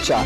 4।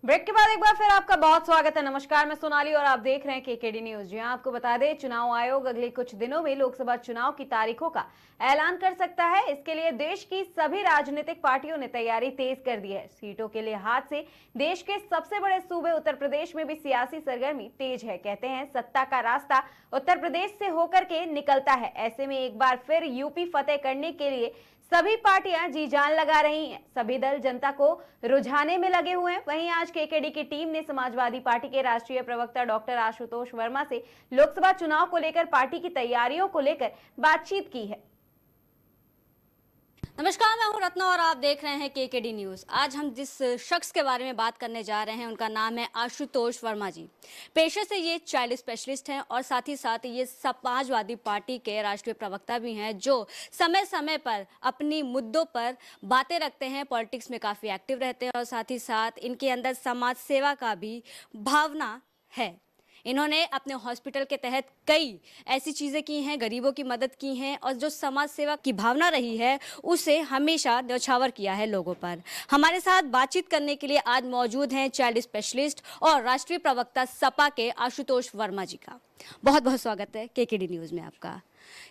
Break के बाद एक बार फिर आपका बहुत स्वागत है। नमस्कार, मैं सोनाली और आप देख रहे हैं केकेडी न्यूज। जी हां, आपको बता दें, चुनाव आयोग अगले कुछ दिनों में लोकसभा चुनाव की तारीखों का ऐलान कर सकता है। इसके लिए देश की सभी राजनीतिक पार्टियों ने तैयारी तेज कर दी है। सीटों के लिहाज से देश के सबसे बड़े सूबे उत्तर प्रदेश में भी सियासी सरगर्मी तेज है। कहते हैं सत्ता का रास्ता उत्तर प्रदेश से होकर के निकलता है। ऐसे में एक बार फिर यूपी फतेह करने के लिए सभी पार्टियां जी जान लगा रही हैं। सभी दल जनता को रुझाने में लगे हुए हैं। वहीं आज केकेडी की टीम ने समाजवादी पार्टी के राष्ट्रीय प्रवक्ता डॉक्टर आशुतोष वर्मा से लोकसभा चुनाव को लेकर पार्टी की तैयारियों को लेकर बातचीत की है। नमस्कार, मैं हूं रत्ना और आप देख रहे हैं केकेडी न्यूज। आज हम जिस शख्स के बारे में बात करने जा रहे हैं उनका नाम है आशुतोष वर्मा जी। पेशे से ये चाइल्ड स्पेशलिस्ट हैं और साथ ही साथ ये समाजवादी पार्टी के राष्ट्रीय प्रवक्ता भी हैं, जो समय समय पर अपनी मुद्दों पर बातें रखते हैं, पॉलिटिक्स में काफ़ी एक्टिव रहते हैं और साथ ही साथ इनके अंदर समाज सेवा का भी भावना है। इन्होंने अपने हॉस्पिटल के तहत कई ऐसी चीज़ें की हैं, गरीबों की मदद की हैं और जो समाज सेवा की भावना रही है उसे हमेशा न्यौछावर किया है लोगों पर। हमारे साथ बातचीत करने के लिए आज मौजूद हैं चाइल्ड स्पेशलिस्ट और राष्ट्रीय प्रवक्ता सपा के आशुतोष वर्मा जी का। बहुत बहुत स्वागत है केकेडी न्यूज़ में आपका।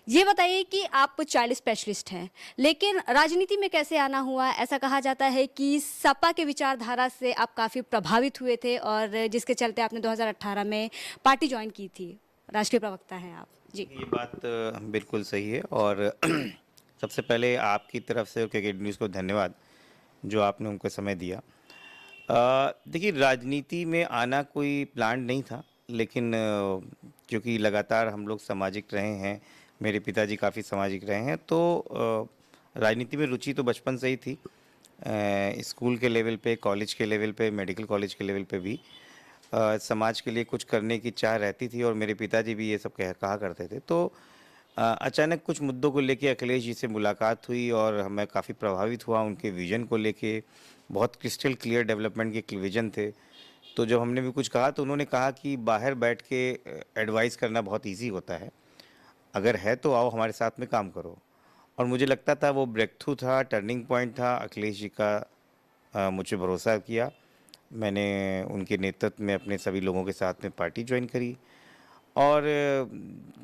ये बताइए कि आप चाइल्ड स्पेशलिस्ट हैं, लेकिन राजनीति में कैसे आना हुआ? ऐसा कहा जाता है कि सपा के विचारधारा से आप काफ़ी प्रभावित हुए थे और जिसके चलते आपने 2018 में पार्टी ज्वाइन की थी। राष्ट्रीय प्रवक्ता हैं आप जी। ये बात बिल्कुल सही है और सबसे पहले आपकी तरफ से केकेडी न्यूज़ को धन्यवाद जो आपने उनको समय दिया। देखिए, राजनीति में आना कोई प्लान नहीं था, लेकिन क्योंकि लगातार हम लोग सामाजिक रहे हैं, मेरे पिताजी काफ़ी सामाजिक रहे हैं, तो राजनीति में रुचि तो बचपन से ही थी। स्कूल के लेवल पे, कॉलेज के लेवल पे, मेडिकल कॉलेज के लेवल पे भी समाज के लिए कुछ करने की चाह रहती थी और मेरे पिताजी भी ये सब कहा करते थे। तो अचानक कुछ मुद्दों को लेके अखिलेश जी से मुलाकात हुई और मैं काफ़ी प्रभावित हुआ उनके विज़न को लेके। बहुत क्रिस्टल क्लियर डेवलपमेंट के विज़न थे। तो जब हमने भी कुछ कहा तो उन्होंने कहा कि बाहर बैठ के एडवाइस करना बहुत ईजी होता है, अगर है तो आओ हमारे साथ में काम करो। और मुझे लगता था वो ब्रेक थ्रू था, टर्निंग पॉइंट था। अखिलेश जी का मुझे भरोसा किया, मैंने उनके नेतृत्व में अपने सभी लोगों के साथ में पार्टी ज्वाइन करी और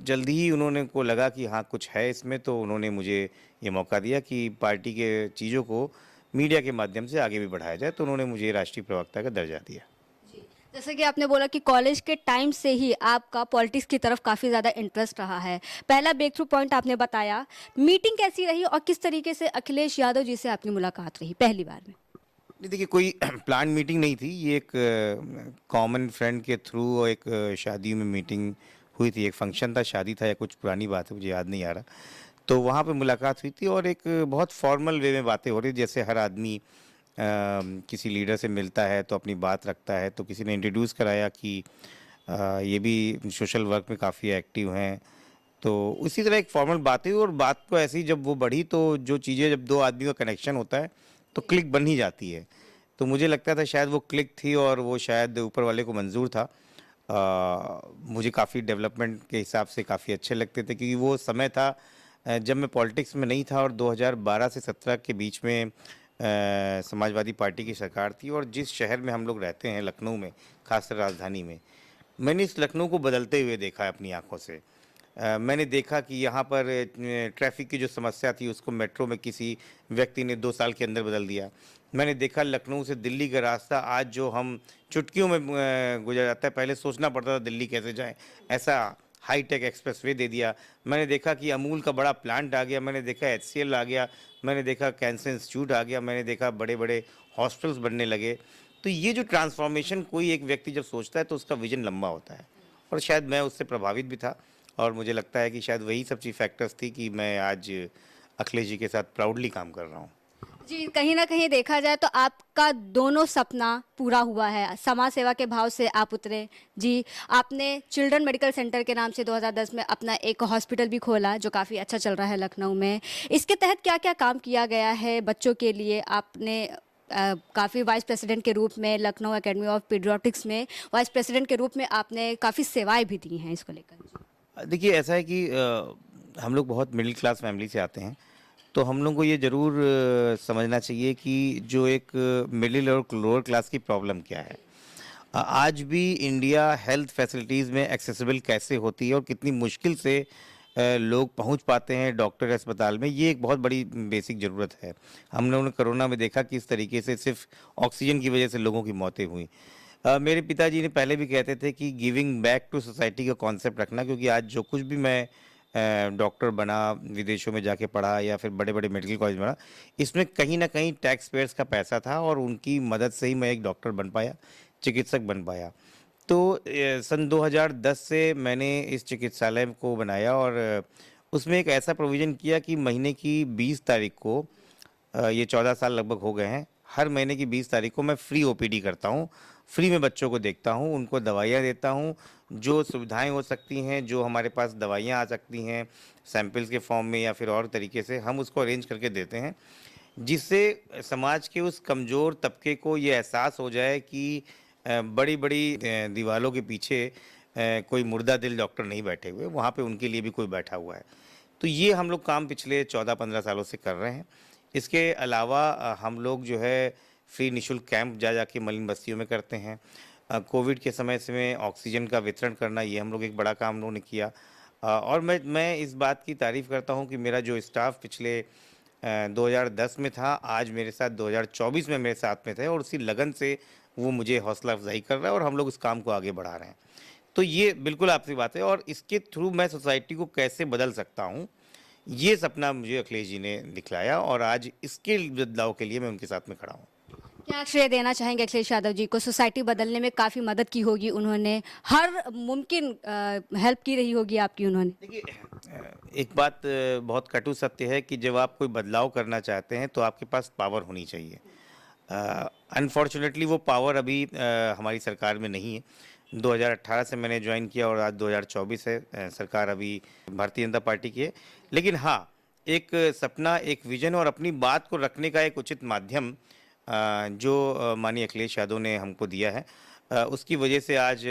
जल्दी ही उन्होंने को लगा कि हाँ कुछ है इसमें, तो उन्होंने मुझे ये मौका दिया कि पार्टी के चीज़ों को मीडिया के माध्यम से आगे भी बढ़ाया जाए, तो उन्होंने मुझे राष्ट्रीय प्रवक्ता का दर्जा दिया। जैसे कि आपने बोला कि कॉलेज के टाइम से ही आपका पॉलिटिक्स की तरफ काफ़ी ज़्यादा इंटरेस्ट रहा है। पहला ब्रेक थ्रू पॉइंट आपने बताया, मीटिंग कैसी रही और किस तरीके से अखिलेश यादव जी से आपकी मुलाकात रही पहली बार में? नहीं, देखिए, कोई प्लान मीटिंग नहीं थी, ये एक कॉमन फ्रेंड के थ्रू एक शादी में मीटिंग हुई थी। एक फंक्शन था, शादी था या कुछ पुरानी बात है, मुझे याद नहीं आ रहा। तो वहाँ पे मुलाकात हुई थी और एक बहुत फॉर्मल वे में बातें हो रही, जैसे हर आदमी किसी लीडर से मिलता है तो अपनी बात रखता है। तो किसी ने इंट्रोड्यूस कराया कि ये भी सोशल वर्क में काफ़ी एक्टिव हैं। तो उसी तरह एक फॉर्मल बात हुई और बात को ऐसे ही जब वो बढ़ी तो जो चीज़ें, जब दो आदमी का कनेक्शन होता है तो क्लिक बन ही जाती है। तो मुझे लगता था शायद वो क्लिक थी और वो शायद ऊपर वाले को मंजूर था। मुझे काफ़ी डेवलपमेंट के हिसाब से काफ़ी अच्छे लगते थे, क्योंकि वो समय था जब मैं पॉलिटिक्स में नहीं था और 2012 से 17 के बीच में समाजवादी पार्टी की सरकार थी। और जिस शहर में हम लोग रहते हैं, लखनऊ में, खासकर राजधानी में, मैंने इस लखनऊ को बदलते हुए देखा है अपनी आंखों से। मैंने देखा कि यहाँ पर ट्रैफिक की जो समस्या थी उसको मेट्रो में किसी व्यक्ति ने 2 साल के अंदर बदल दिया। मैंने देखा लखनऊ से दिल्ली का रास्ता आज जो हम चुटकियों में गुजर जाता है, पहले सोचना पड़ता था दिल्ली कैसे जाएं, ऐसा हाईटेक एक्सप्रेसवे दे दिया। मैंने देखा कि अमूल का बड़ा प्लांट आ गया, मैंने देखा HCL आ गया, मैंने देखा कैंसर इंस्टीट्यूट आ गया, मैंने देखा बड़े बड़े हॉस्पिटल्स बनने लगे। तो ये जो ट्रांसफॉर्मेशन कोई एक व्यक्ति जब सोचता है तो उसका विजन लंबा होता है, और शायद मैं उससे प्रभावित भी था। और मुझे लगता है कि शायद वही सब चीज़ फैक्टर्स थी कि मैं आज अखिलेश जी के साथ प्राउडली काम कर रहा हूँ। जी, कहीं ना कहीं देखा जाए तो आपका दोनों सपना पूरा हुआ है। समाज सेवा के भाव से आप उतरे जी। आपने चिल्ड्रन मेडिकल सेंटर के नाम से 2010 में अपना एक हॉस्पिटल भी खोला जो काफ़ी अच्छा चल रहा है लखनऊ में। इसके तहत क्या क्या काम किया गया है बच्चों के लिए? आपने काफ़ी वाइस प्रेसिडेंट के रूप में लखनऊ एकेडमी ऑफ पीडियाट्रिक्स में वाइस प्रेसिडेंट के रूप में आपने काफ़ी सेवाएं भी दी हैं इसको लेकर। देखिए, ऐसा है कि हम लोग बहुत मिडिल क्लास फैमिली से आते हैं, तो हम लोग को ये ज़रूर समझना चाहिए कि जो एक मिडिल और लोअर क्लास की प्रॉब्लम क्या है। आज भी इंडिया हेल्थ फैसिलिटीज़ में एक्सेसिबल कैसे होती है और कितनी मुश्किल से लोग पहुंच पाते हैं डॉक्टर अस्पताल में, ये एक बहुत बड़ी बेसिक ज़रूरत है। हम लोगों ने कोरोना में देखा कि इस तरीके से सिर्फ ऑक्सीजन की वजह से लोगों की मौतें हुई। मेरे पिताजी ने पहले भी कहते थे कि गिविंग बैक टू सोसाइटी का कॉन्सेप्ट रखना, क्योंकि आज जो कुछ भी मैं डॉक्टर बना, विदेशों में जाके पढ़ा या फिर बड़े-बड़े मेडिकल कॉलेज में पढ़ा, इसमें कहीं न कहीं टैक्स पेयर्स का पैसा था और उनकी मदद से ही मैं एक डॉक्टर बन पाया, चिकित्सक बन पाया। तो सन 2010 से मैंने इस चिकित्सालय को बनाया और उसमें एक ऐसा प्रोविज़न किया कि महीने की 20 तारीख को, ये 14 साल लगभग हो गए हैं, हर महीने की 20 तारीख को मैं फ्री ओपीडी करता हूँ। फ्री में बच्चों को देखता हूँ, उनको दवाइयाँ देता हूँ, जो सुविधाएँ हो सकती हैं, जो हमारे पास दवाइयाँ आ सकती हैं, सैंपल्स के फॉर्म में या फिर और तरीके से हम उसको अरेंज करके देते हैं, जिससे समाज के उस कमज़ोर तबके को ये एहसास हो जाए कि बड़ी-बड़ी दीवालों के पीछे कोई मुर्दा दिल डॉक्टर नहीं बैठे हुए, वहाँ पे उनके लिए भी कोई बैठा हुआ है। तो ये हम लोग काम पिछले 14-15 सालों से कर रहे हैं। इसके अलावा हम लोग जो है फ्री निःशुल्क कैंप जा के मलिन बस्तियों में करते हैं। कोविड के समय से में ऑक्सीजन का वितरण करना, ये हम लोग एक बड़ा काम हम लोगों ने किया। और मैं इस बात की तारीफ़ करता हूँ कि मेरा जो स्टाफ पिछले 2010 में था, आज मेरे साथ 2024 में मेरे साथ में थे और उसी लगन से वो मुझे हौसला अफ़ज़ाई कर रहा है और हम लोग इस काम को आगे बढ़ा रहे हैं। तो ये बिल्कुल आपसी बात है और इसके थ्रू मैं सोसाइटी को कैसे बदल सकता हूँ, ये सपना मुझे अखिलेश जी ने दिखलाया और आज इसके बदलाव के लिए मैं उनके साथ में खड़ा हूँ। क्या श्रेय देना चाहेंगे अखिलेश यादव जी को? सोसाइटी बदलने में काफ़ी मदद की होगी उन्होंने, हर मुमकिन हेल्प की रही होगी आपकी उन्होंने। देखिए, एक बात बहुत कटु सत्य है कि जब आप कोई बदलाव करना चाहते हैं तो आपके पास पावर होनी चाहिए। अनफॉर्चुनेटली वो पावर अभी हमारी सरकार में नहीं है। 2018 से मैंने ज्वाइन किया और आज 2024 है, सरकार अभी भारतीय जनता पार्टी की है। लेकिन हाँ, एक सपना, एक विज़न और अपनी बात को रखने का एक उचित माध्यम जो माननीय अखिलेश यादव ने हमको दिया है, उसकी वजह से आज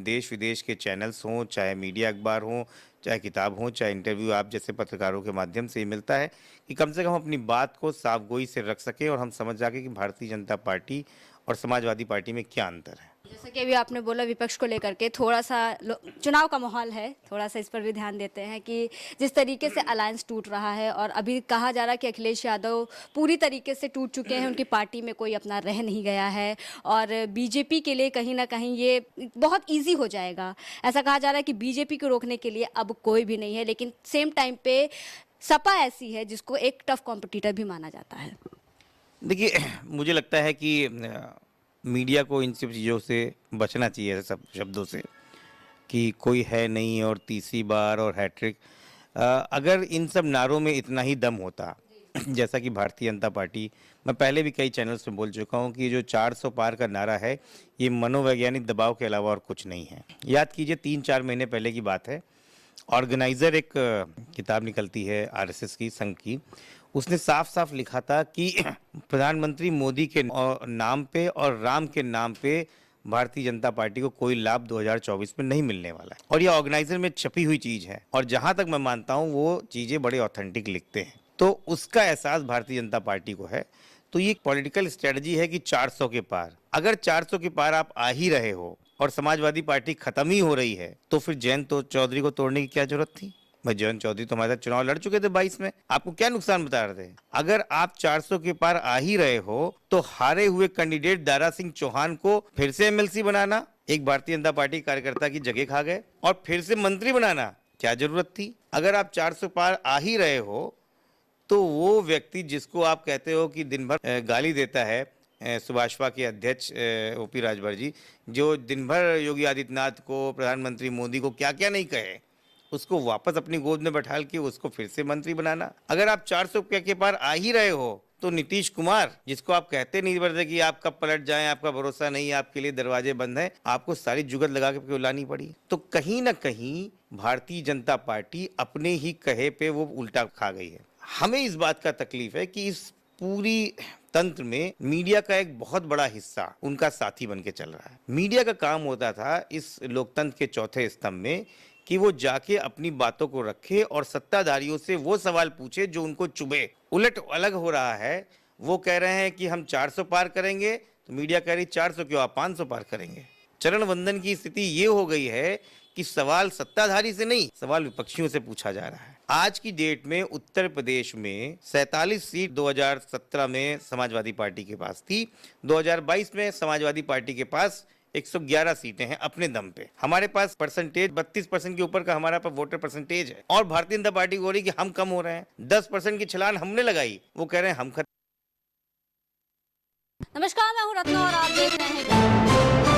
देश-विदेश के चैनल्स हों, चाहे मीडिया अखबार हों, चाहे किताब हो, चाहे इंटरव्यू आप जैसे पत्रकारों के माध्यम से ही मिलता है कि कम से कम हम अपनी बात को साफ़गोई से रख सकें और हम समझ सकें कि भारतीय जनता पार्टी और समाजवादी पार्टी में क्या अंतर है। जैसा कि अभी आपने बोला विपक्ष को लेकर के थोड़ा-सा चुनाव का माहौल है, थोड़ा-सा इस पर भी ध्यान देते हैं कि जिस तरीके से अलायंस टूट रहा है और अभी कहा जा रहा है कि अखिलेश यादव पूरी तरीके से टूट चुके हैं, उनकी पार्टी में कोई अपना रह नहीं गया है और बीजेपी के लिए कहीं न कहीं ये बहुत ईज़ी हो जाएगा। ऐसा कहा जा रहा है कि बीजेपी को रोकने के लिए अब कोई भी नहीं है, लेकिन सेम टाइम पे सपा ऐसी है जिसको एक टफ कॉम्पिटिटर भी माना जाता है। देखिए, मुझे लगता है कि मीडिया को इन सब चीज़ों से बचना चाहिए, ऐसे सब शब्दों से कि कोई है नहीं और तीसरी बार और हैट्रिक। अगर इन सब नारों में इतना ही दम होता जैसा कि भारतीय जनता पार्टी, मैं पहले भी कई चैनल्स में बोल चुका हूँ कि जो 400 पार का नारा है, ये मनोवैज्ञानिक दबाव के अलावा और कुछ नहीं है। याद कीजिए 3-4 महीने पहले की बात है, ऑर्गेनाइज़र एक किताब निकलती है आरएसएस की, संघ की, उसने साफ-साफ लिखा था कि प्रधानमंत्री मोदी के नाम पे और राम के नाम पे भारतीय जनता पार्टी को कोई लाभ 2024 में नहीं मिलने वाला है और ये ऑर्गेनाइजर में छपी हुई चीज़ है और जहाँ तक मैं मानता हूँ वो चीज़ें बड़े ऑथेंटिक लिखते हैं, तो उसका एहसास भारतीय जनता पार्टी को है। तो ये एक पॉलिटिकल स्ट्रेटजी है कि 400 के पार, अगर 400 के पार आप आ ही रहे हो और समाजवादी पार्टी खत्म ही हो रही है, तो फिर जयंत चौधरी को तोड़ने की क्या जरूरत थी? भाई जयंत चौधरी तो हमारे साथ चुनाव लड़ चुके थे 22 में, आपको क्या नुकसान बता रहे थे? अगर आप 400 के पार आ ही रहे हो तो हारे हुए कैंडिडेट दारा सिंह चौहान को फिर से एमएलसी बनाना, एक भारतीय जनता पार्टी कार्यकर्ता की जगह खा गए और फिर से मंत्री बनाना क्या जरूरत थी? अगर आप 400 पार आ ही रहे हो तो वो व्यक्ति जिसको आप कहते हो कि दिन भर गाली देता है, सुभाषपा के अध्यक्ष ओपी राजभर जी, जो दिन भर योगी आदित्यनाथ को, प्रधानमंत्री मोदी को क्या क्या नहीं कहे, उसको वापस अपनी गोद में बैठाल के उसको फिर से मंत्री बनाना। अगर आप 400 के पार आ ही रहे हो तो नीतीश कुमार, जिसको आप कहते नहीं बरते कि आप कब पलट जाएं, आपका भरोसा नहीं, आपके लिए दरवाजे बंद हैं, आपको सारी जुगत लगा के क्यों लानी पड़ी? तो कहीं ना कहीं भारतीय जनता पार्टी अपने ही कहे पे वो उल्टा खा गई है। हमें इस बात का तकलीफ है कि इस पूरी तंत्र में मीडिया का एक बहुत बड़ा हिस्सा उनका साथी बन के चल रहा है। मीडिया का काम होता था इस लोकतंत्र के चौथे स्तंभ में कि वो जाके अपनी बातों को रखे और सत्ताधारियों से वो सवाल पूछे जो उनको चुभे। उलट अलग हो रहा है, वो कह रहे हैं कि हम 400 पार करेंगे, तो मीडिया कह रही 400 क्यों, आप 500 पार करेंगे। चरण वंदन की स्थिति ये हो गई है कि सवाल सत्ताधारी से नहीं, सवाल विपक्षियों से पूछा जा रहा है। आज की डेट में उत्तर प्रदेश में 47 सीट 2017 में समाजवादी पार्टी के पास थी, 2022 में समाजवादी पार्टी के पास 111 सीटें हैं अपने दम पे। हमारे पास परसेंटेज 32% के ऊपर का हमारा पर वोटर परसेंटेज है, और भारतीय जनता पार्टी को हो रही कि हम कम हो रहे हैं। 10% की छलांग हमने लगाई, वो कह रहे हैं हम खत्म। नमस्कार, मैं हूं रत्ना और आप देख रहे हैं